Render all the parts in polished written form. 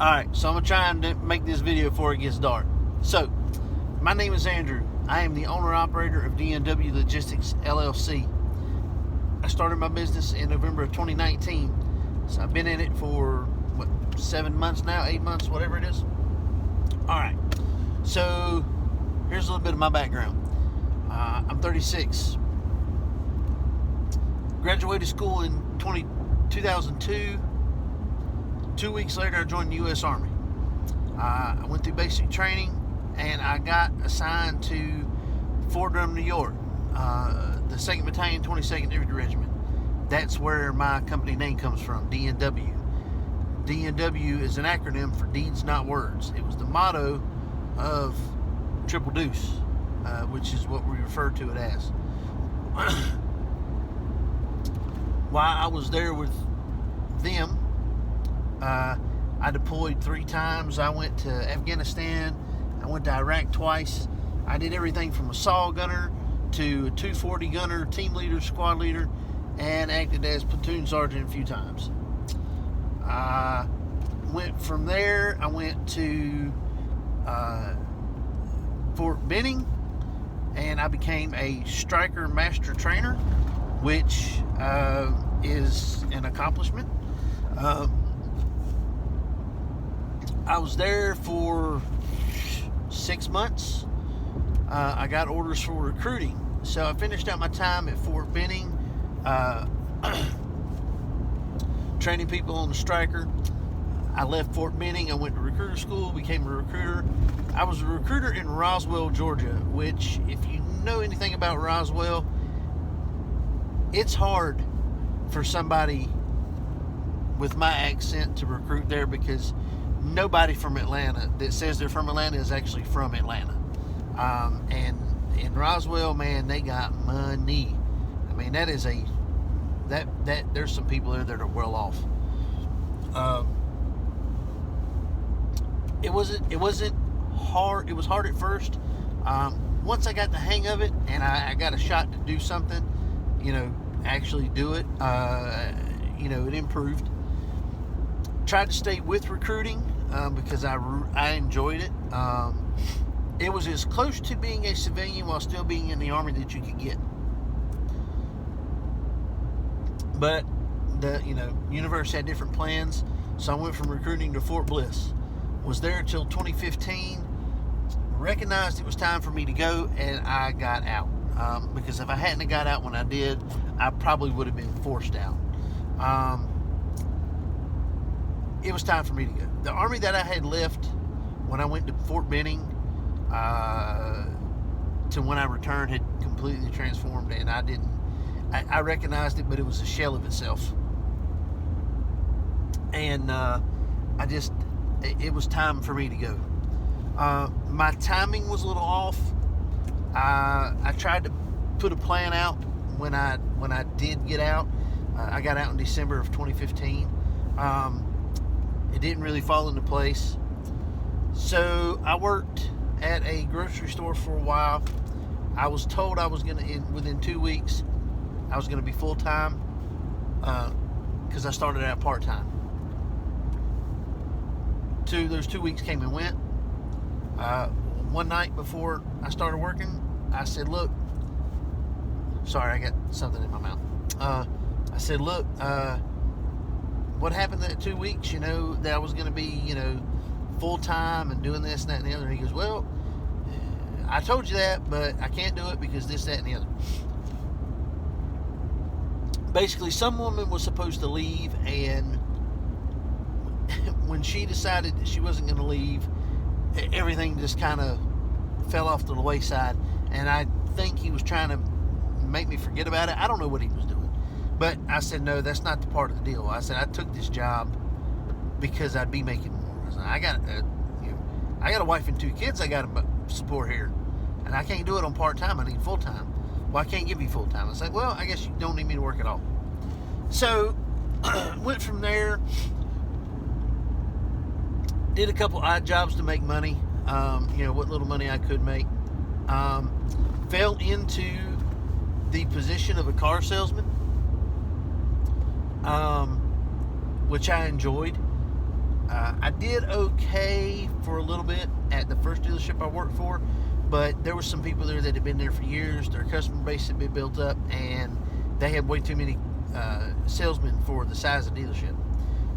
Alright, so I'm going to try and make this video before it gets dark. So, my name is Andrew. I am the owner-operator of DNW Logistics LLC. I started my business in November of 2019. So I've been in it for, 7 months now, 8 months, whatever it is. Alright, so here's a little bit of my background. I'm 36. Graduated school in 2002. 2 weeks later, I joined the U.S. Army. I went through basic training, and I got assigned to Fort Drum, New York, the 2nd Battalion, 22nd Infantry Regiment. That's where my company name comes from, DNW. DNW is an acronym for Deeds Not Words. It was the motto of Triple Deuce, which is what we refer to it as. While I was there with them, I deployed 3 times. I went to Afghanistan. I went to Iraq twice. I did everything from a SAW gunner to a 240 gunner, team leader, squad leader, and acted as platoon sergeant a few times. I went from there. I went to Fort Benning, and I became a striker master trainer, which is an accomplishment. I was there for 6 months. I got orders for recruiting. So I finished out my time at Fort Benning, training people on the striker. I left Fort Benning. I went to recruiter school, became a recruiter. I was a recruiter in Roswell, Georgia, which, if you know anything about Roswell, it's hard for somebody with my accent to recruit there, because nobody from Atlanta that says they're from Atlanta is actually from Atlanta. And in Roswell, man, they got money. I mean, that is there's some people there that are well off. It wasn't hard. It was hard at first. Once I got the hang of it and I got a shot to do something, actually do it, it improved. Tried to stay with recruiting because I enjoyed it. It was as close to being a civilian while still being in the Army that you could get. But the universe had different plans, so I went from recruiting to Fort Bliss. Was there until 2015. Recognized it was time for me to go, and I got out. Because if I hadn't got out when I did, I probably would have been forced out. It was time for me to go. The Army that I had left when I went to Fort Benning to when I returned had completely transformed, and I recognized it, but it was a shell of itself. And it was time for me to go. My timing was a little off. I tried to put a plan out when I did get out. I got out in December of 2015. It didn't really fall into place. So I worked at a grocery store for a while. I was told I was within 2 weeks, I was going to be full-time, because I started out part-time. Those 2 weeks came and went. One night before I started working, I said, look, sorry, I got something in my mouth. I said, look, what happened that 2 weeks, that I was going to be, full-time and doing this and that and the other. And he goes, well, I told you that, but I can't do it because this, that, and the other. Basically, some woman was supposed to leave, and when she decided that she wasn't going to leave, everything just kind of fell off to the wayside, and I think he was trying to make me forget about it. I don't know what he was doing, but I said, no, that's not the part of the deal. I said, I took this job because I'd be making more. I said, I got a wife and 2 kids I got to support here, and I can't do it on part-time. I need full-time. Well, I can't give you full-time. I said, well, I guess you don't need me to work at all. So went from there. Did a couple odd jobs to make money, what little money I could make. Fell into the position of a car salesman, which I enjoyed. I did okay for a little bit at the first dealership I worked for, but there were some people there that had been there for years. Their customer base had been built up, and they had way too many salesmen for the size of the dealership.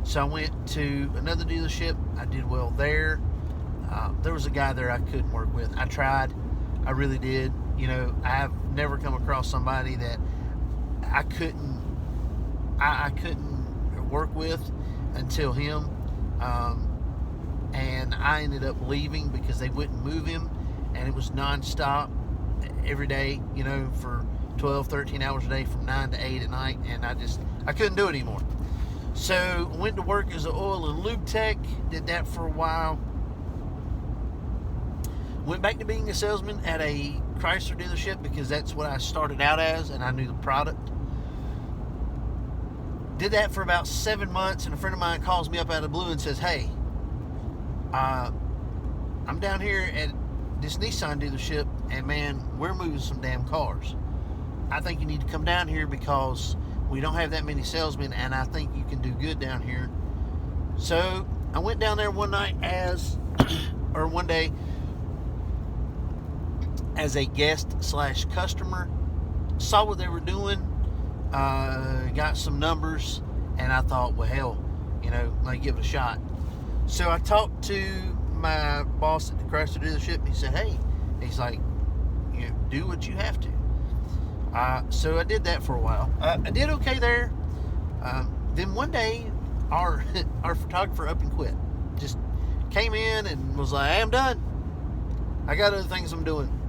So I went to another dealership. I did well there. There was a guy there I couldn't work with. I tried. I really did. You know, I've never come across somebody that I couldn't work with until him. And I ended up leaving because they wouldn't move him, and it was nonstop every day, you know, for 12, 13 hours a day from 9 to 8 at night, and I couldn't do it anymore. So went to work as an oil and lube tech, did that for a while. Went back to being a salesman at a Chrysler dealership because that's what I started out as, and I knew the product. Did that for about 7 months, and a friend of mine calls me up out of the blue and says, hey, I'm down here at this Nissan dealership, and man, we're moving some damn cars. I think you need to come down here because we don't have that many salesmen, and I think you can do good down here. So I went down there one day as a guest / customer, saw what they were doing, got some numbers, and I thought, well, hell, you know, let me give it a shot. So I talked to my boss at the Chrysler dealership, and he said, hey, he's like, you know, do what you have to. So I did that for a while. I did okay there. Then one day, our photographer up and quit. Just came in and was like, hey, I'm done. I got other things I'm doing.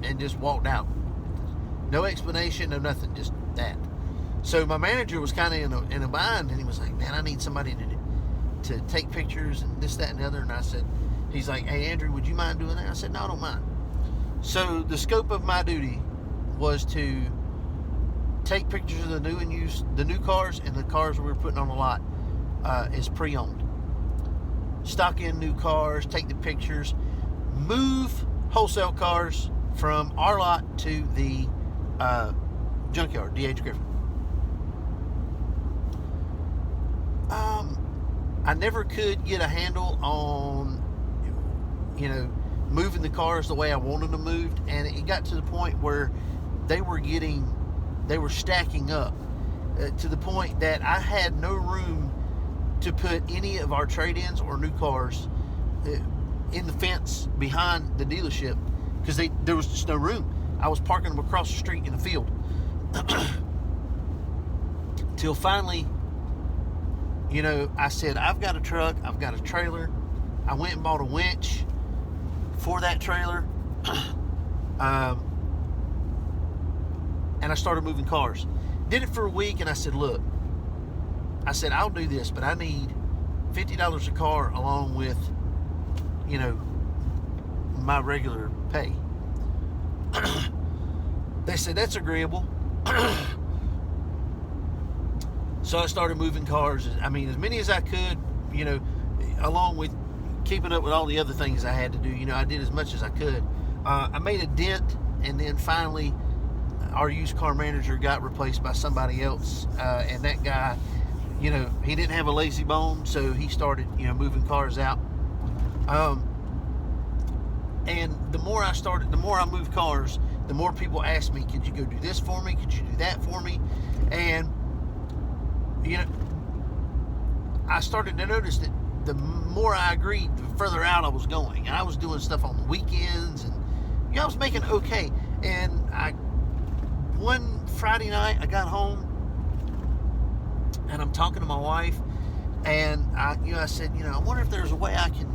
And just walked out. No explanation, no nothing, just that. So my manager was kind of in a bind, and he was like, man, I need somebody to take pictures and this, that, and the other. And I said, he's like, hey, Andrew, would you mind doing that? I said, no, I don't mind. So the scope of my duty was to take pictures of the new and used, the new cars, and the cars we were putting on the lot is pre-owned. Stock in new cars, take the pictures, move wholesale cars from our lot to the junkyard, D.H. Griffin. I never could get a handle on, you know, moving the cars the way I wanted them moved, and it got to the point where they were stacking up to the point that I had no room to put any of our trade-ins or new cars in the fence behind the dealership because there was just no room. I was parking them across the street in the field. Till finally, you know, I said, I've got a truck, I've got a trailer. I went and bought a winch for that trailer. And I started moving cars. Did it for a week, and I said, look, I'll do this, but I need $50 a car along with, you know, my regular pay. They said, that's agreeable. So I started moving cars. I mean, as many as I could, you know, along with keeping up with all the other things I had to do. You know, I did as much as I could. I made a dent, and then finally our used car manager got replaced by somebody else. And that guy, you know, he didn't have a lazy bone, so he started, you know, moving cars out. And the more I moved cars, the more people asked me, could you go do this for me? Could you do that for me? And, you know, I started to notice that the more I agreed, the further out I was going. And I was doing stuff on the weekends, and, you know, I was making okay. And one Friday night, I got home, and I'm talking to my wife, and I said, you know, I wonder if there's a way I can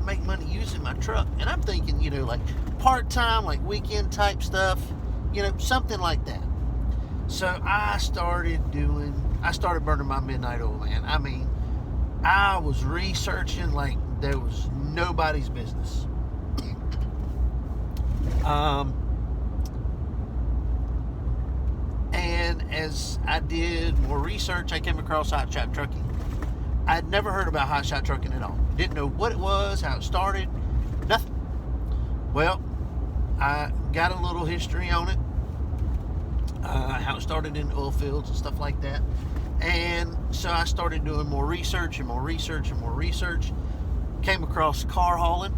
make money using my truck. And I'm thinking, you know, like part-time, like weekend type stuff, you know, something like that. So I started burning my midnight oil, man. I mean, I was researching like there was nobody's business. And as I did more research, I came across Hot Shot Trucking. I'd never heard about Hot Shot Trucking at all. Didn't know what it was, how it started, nothing. Well, I got a little history on it, how it started in oil fields and stuff like that. And so I started doing more research and more research and more research. Came across car hauling.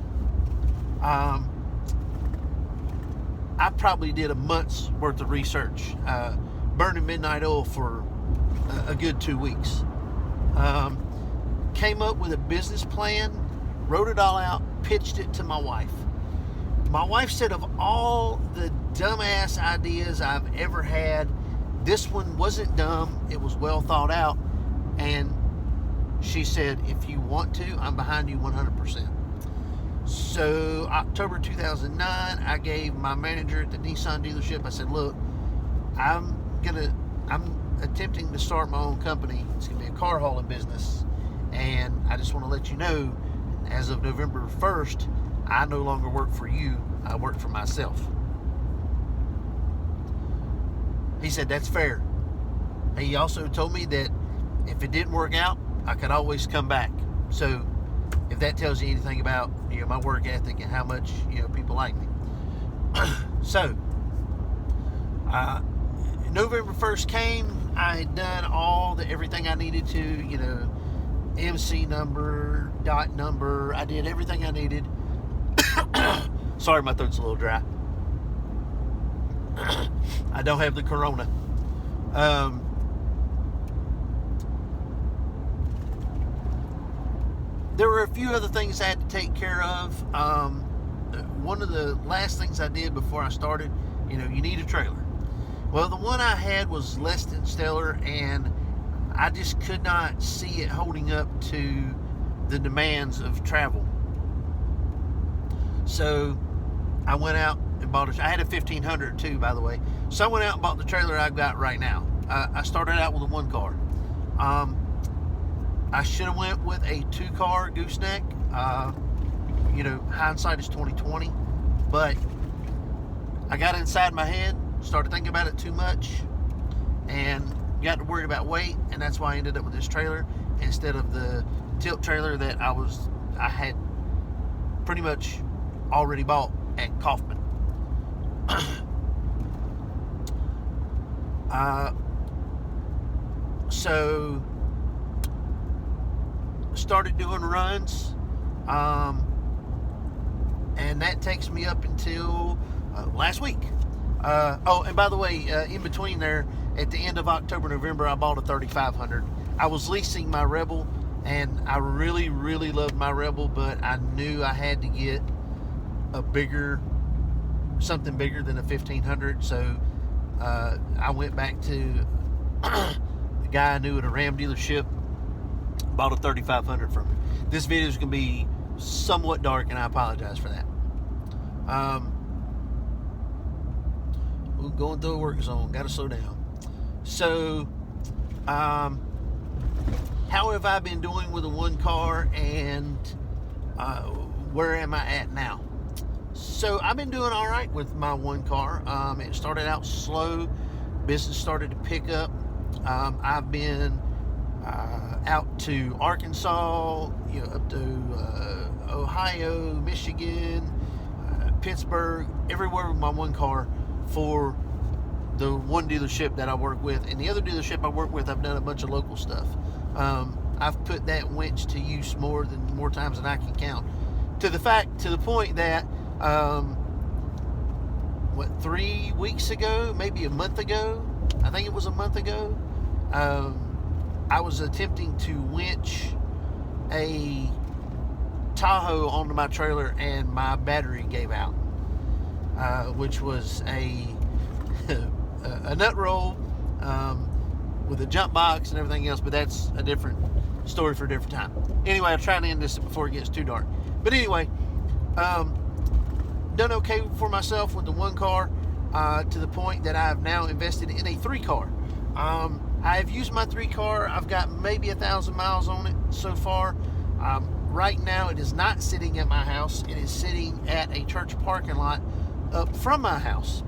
I probably did a month's worth of research, burning midnight oil for a good 2 weeks. Came up with a business plan, wrote it all out, pitched it to my wife. My wife said, of all the dumbass ideas I've ever had, this one wasn't dumb, it was well thought out. And she said, if you want to, I'm behind you 100%. So October 2009, I gave my manager at the Nissan dealership, I said, look, I'm attempting to start my own company. It's going to be a car hauling business. And I just want to let you know, as of November 1st, I no longer work for you. I work for myself. He said, that's fair. He also told me that if it didn't work out, I could always come back. So if that tells you anything about, my work ethic and how much, people like me. So, November 1st came. I had done everything I needed to, MC number, dot number. I did everything I needed. Sorry, my throat's a little dry. I don't have the corona. There were a few other things I had to take care of. One of the last things I did before I started, you need a trailer. Well, the one I had was less than stellar, and I just could not see it holding up to the demands of travel. So I went out and bought I had a 1500 too, by the way. So I went out and bought the trailer I've got right now. I started out with a 1-car. I should have went with a 2-car gooseneck. Hindsight is 20/20, but I got inside my head, started thinking about it too much, and got to worry about weight, and that's why I ended up with this trailer instead of the tilt trailer that I had pretty much already bought at Kaufman. So started doing runs, and that takes me up until last week. And by the way, in between there, at the end of October, November, I bought a 3500. I was leasing my Rebel, and I really, really loved my Rebel, but I knew I had to get something bigger than a 1500. So I went back to the guy I knew at a Ram dealership, bought a 3500 from him. This video is going to be somewhat dark, and I apologize for that. We're going through a work zone, got to slow down. So, how have I been doing with a 1-car, and where am I at now? So I've been doing all right with my 1-car. It started out slow. Business started to pick up. I've been out to Arkansas, up to Ohio, Michigan, Pittsburgh, everywhere with my 1-car for the one dealership that I work with. And the other dealership I work with, I've done a bunch of local stuff. I've put that winch to use more times than I can count. To the point that 3 weeks ago, maybe a month ago, I think it was a month ago, I was attempting to winch a Tahoe onto my trailer, and my battery gave out, which was a nut roll with a jump box and everything else, but that's a different story for a different time. Anyway, I'll try to end this before it gets too dark. But anyway, done okay for myself with the 1-car, to the point that I've now invested in a 3-car. I've used my 3-car. I've got maybe 1,000 miles on it so far. Right now, it is not sitting at my house. It is sitting at a church parking lot up from my house.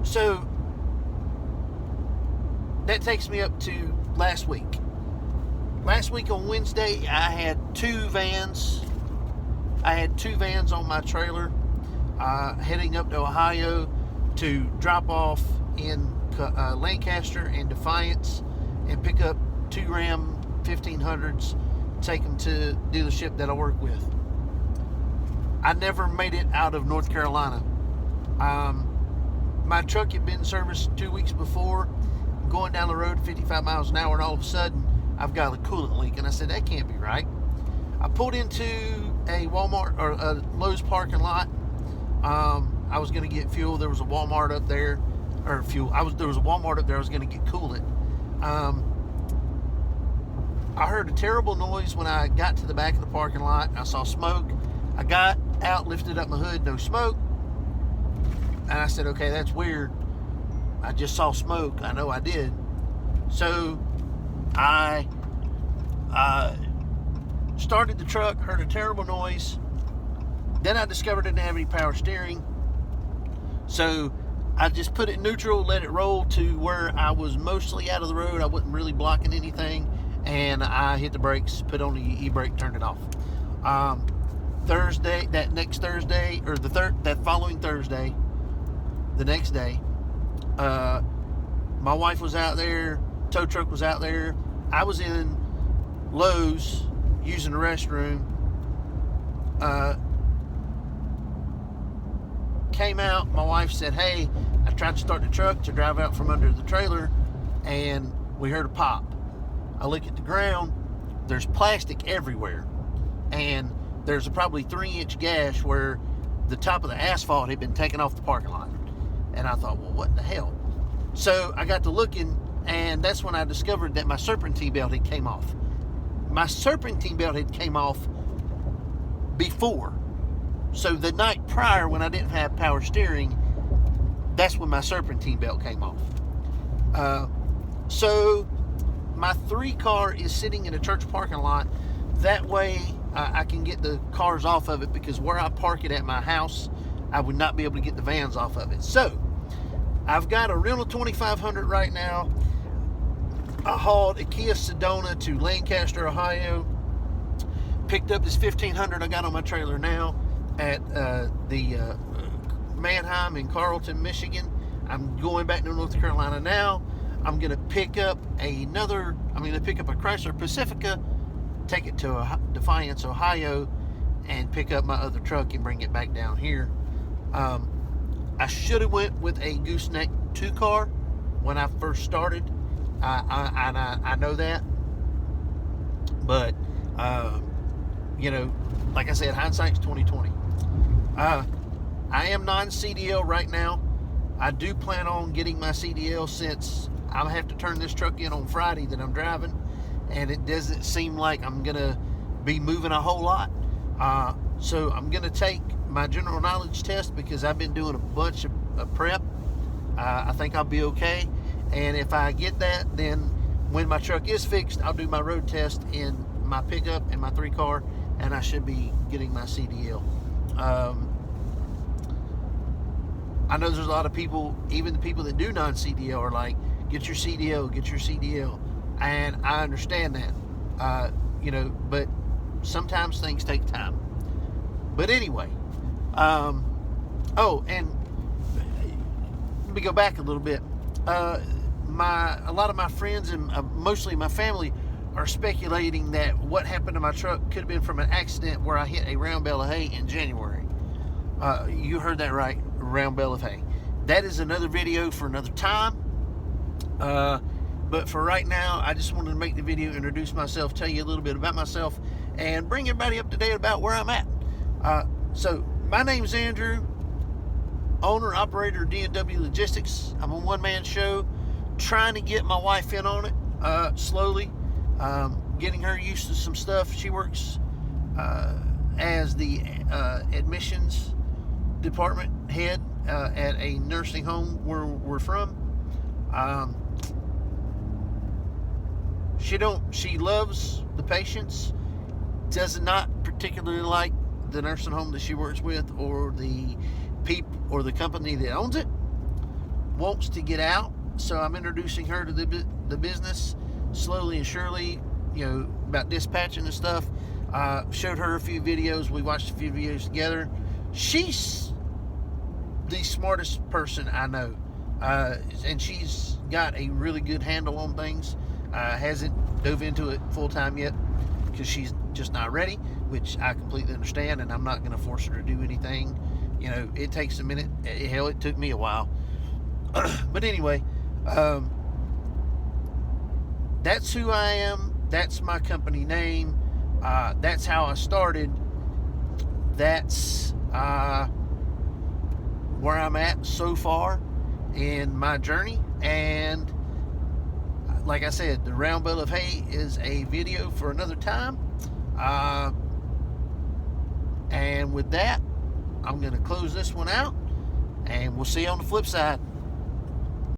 So that takes me up to last week. Last week on Wednesday, I had 2 vans. I had 2 vans on my trailer, heading up to Ohio to drop off in Lancaster and Defiance and pick up 2 Ram 1500s, take them to dealership that I work with. I never made it out of North Carolina. My truck had been serviced 2 weeks before, going down the road 55 miles an hour, and all of a sudden I've got a coolant leak, and I said, that can't be right. I pulled into a Walmart or a Lowe's parking lot. I was going to get fuel. There was a Walmart up there, or fuel. There was a Walmart up there. I was going to get coolant. I heard a terrible noise when I got to the back of the parking lot. I saw smoke. I got out, lifted up my hood, no smoke. And I said, okay, that's weird. I just saw smoke. I know I did. So I started the truck, heard a terrible noise. Then I discovered it didn't have any power steering. So I just put it neutral, let it roll to where I was mostly out of the road. I wasn't really blocking anything. And I hit the brakes, put on the e-brake, turned it off. Thursday, that following Thursday, the next day, my wife was out there, tow truck was out there. I was in Lowe's using the restroom. Came out, my wife said, hey, I tried to start the truck to drive out from under the trailer, and we heard a pop. I look at the ground, there's plastic everywhere, and there's a probably 3-inch gash where the top of the asphalt had been taken off the parking lot. And I thought, well, what the hell? So I got to looking, and that's when I discovered that my serpentine belt had came off. My serpentine belt had came off before. So the night prior, when I didn't have power steering, that's when my serpentine belt came off. So my 3 car is sitting in a church parking lot. That way I can get the cars off of it, because where I park it at my house, I would not be able to get the vans off of it. So I've got a rental 2500 right now. I hauled a Kia Sedona to Lancaster, Ohio. Picked up this 1500 I got on my trailer now at the Manheim in Carlton, Michigan. I'm going back to North Carolina now. I'm going to pick up a Chrysler Pacifica, take it to Defiance, Ohio, and pick up my other truck and bring it back down here. I should have went with a gooseneck 2 car when I first started. I know that, but like I said, hindsight's 2020. I am non-CDL right now. I do plan on getting my CDL, since I'll have to turn this truck in on Friday that I'm driving, and it doesn't seem like I'm gonna be moving a whole lot. So I'm gonna take my general knowledge test, because I've been doing a bunch of prep. I think I'll be okay, and if I get that, then when my truck is fixed, I'll do my road test in my pickup and my 3 car, and I should be getting my CDL. I know there's a lot of people, even the people that do non-CDL, are like, get your CDL, and I understand that, but sometimes things take time. But anyway, and let me go back a little bit. A lot of my friends and mostly my family are speculating that what happened to my truck could have been from an accident where I hit a round bale of hay in January. You heard that right, round bale of hay. That is another video for another time. But for right now, I just wanted to make the video, introduce myself, tell you a little bit about myself, and bring everybody up to date about where I'm at. So my name's Andrew, owner, operator of DNW Logistics. I'm a one-man show, trying to get my wife in on it, slowly, getting her used to some stuff. She works as the admissions department head at a nursing home where we're from. She loves the patients, does not particularly like the nursing home that she works with, or the company that owns it. Wants to get out, so I'm introducing her to the business slowly and surely, about dispatching and stuff. Showed her a few videos. We watched a few videos together. She's the smartest person I know. and she's got a really good handle on things. Hasn't dove into it full time yet because she's just not ready, which I completely understand, and I'm not going to force her to do anything. It takes a minute. Hell, it took me a while. But anyway, that's who I am. That's my company name. That's how I started. That's where I'm at so far in my journey. And like I said, the round bale of hay is a video for another time. And with that, I'm going to close this one out, and we'll see you on the flip side.